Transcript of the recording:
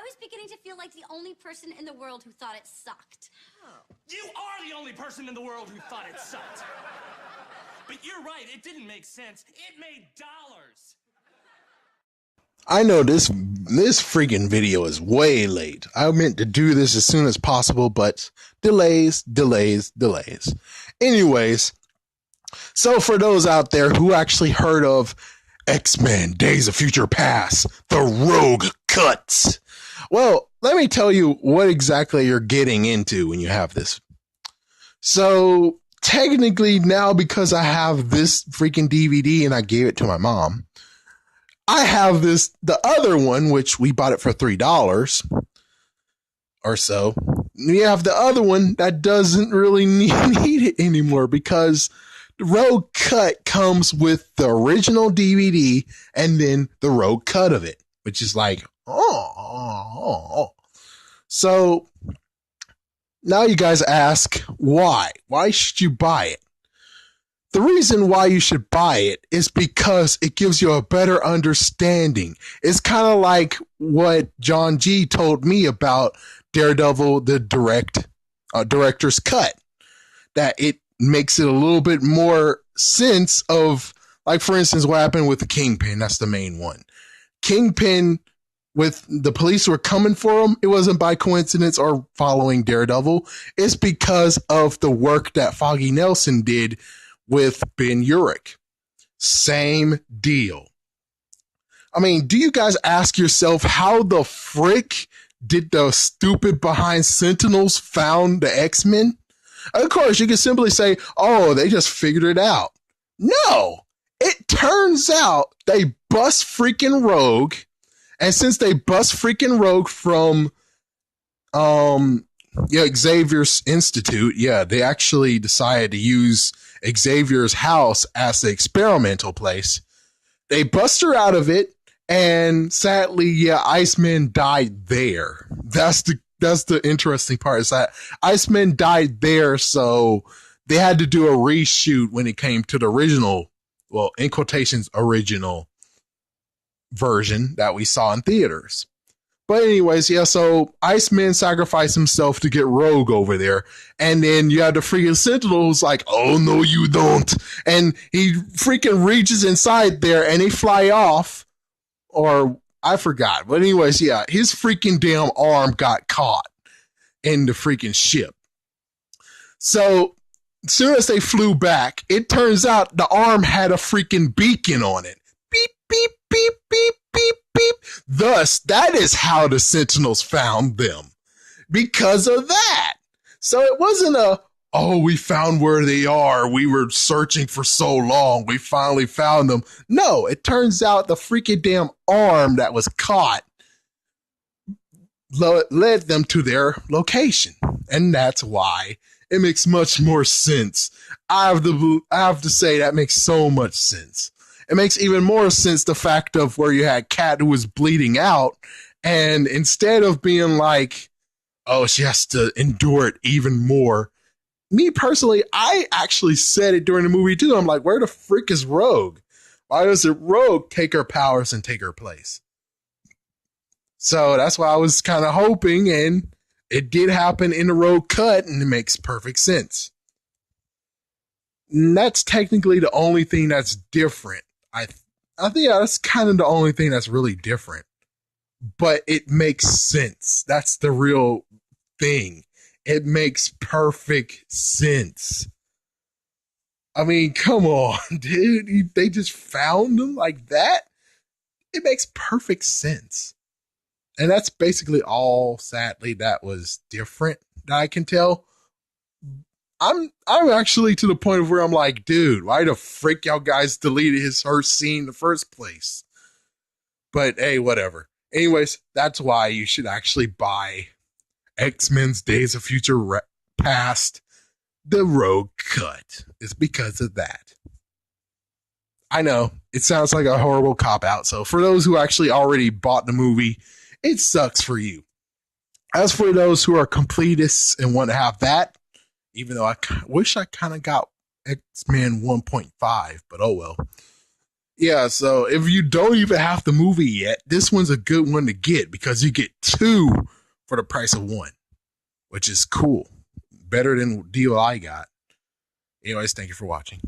was beginning to feel like the only person in the world who thought it sucked. Oh. You are the only person in the world who thought it sucked. But you're right, it didn't make sense. It made dollars. I know this freaking video is way late. I meant to do this as soon as possible, but delays. Anyways, so for those out there who actually heard of X-Men Days of Future Past, the Rogue Cuts, well, let me tell you what exactly you're getting into when you have this. So technically now, because I have this freaking DVD and I gave it to my mom, I have the other one, which we bought it for $3 or so. We have the other one that doesn't really need it anymore because the Rogue Cut comes with the original DVD and then the Rogue Cut of it, which is like, oh. So now you guys ask, why? Why should you buy it? The reason why you should buy it is because it gives you a better understanding. It's kind of like what John G told me about Daredevil, the director's cut, that it makes it a little bit more sense of, like, for instance, what happened with the Kingpin. That's the main one. Kingpin, with the police who were coming for him, it wasn't by coincidence or following Daredevil. It's because of the work that Foggy Nelson did with Ben Urich. Same deal. I mean, do you guys ask yourself how the frick did the stupid behind Sentinels found the X-Men? Of course, you can simply say, oh, they just figured it out. No, it turns out they bust freaking Rogue. And since they bust freaking Rogue from Xavier's Institute, they actually decided to use Xavier's house as the experimental place. They bust her out of it, and sadly, Iceman died there. That's the interesting part, is that Iceman died there, so they had to do a reshoot when it came to the original, well, in quotations, original version that we saw in theaters. But anyways, so Iceman sacrificed himself to get Rogue over there. And then you have the freaking Sentinel who's like, oh, no, you don't. And he freaking reaches inside there and they fly off. Or I forgot. But anyways, his freaking damn arm got caught in the freaking ship. So as soon as they flew back, it turns out the arm had a freaking beacon on it. Beep, beep, beep, beep, beep, beep. Thus, that is how the Sentinels found them. Because of that. So it wasn't we found where they are. We were searching for so long. We finally found them. No, it turns out the freaking damn arm that was caught led them to their location. And that's why it makes much more sense. I have to say that makes so much sense. It makes even more sense the fact of where you had Kat who was bleeding out, and instead of being like, oh, she has to endure it even more. Me personally, I actually said it during the movie too. I'm like, where the frick is Rogue? Why doesn't Rogue take her powers and take her place? So that's why I was kind of hoping, and it did happen in the Rogue Cut, and it makes perfect sense. And that's technically the only thing that's different. I think that's kind of the only thing that's really different. But it makes sense. That's the real thing. It makes perfect sense. I mean, come on, dude. They just found them like that? It makes perfect sense. And that's basically all, sadly, that was different that I can tell. I'm actually to the point of where I'm like, dude, why the frick y'all guys deleted her scene in the first place? But hey, whatever. Anyways, that's why you should actually buy X-Men's Days of Future Past, the Rogue Cut. It's because of that. I know, it sounds like a horrible cop-out. So for those who actually already bought the movie, it sucks for you. As for those who are completists and want to have that, even though I wish I kind of got X-Men 1.5, but oh well. Yeah, so if you don't even have the movie yet, this one's a good one to get because you get 2 for the price of 1, which is cool. Better than deal I got. Anyways, thank you for watching.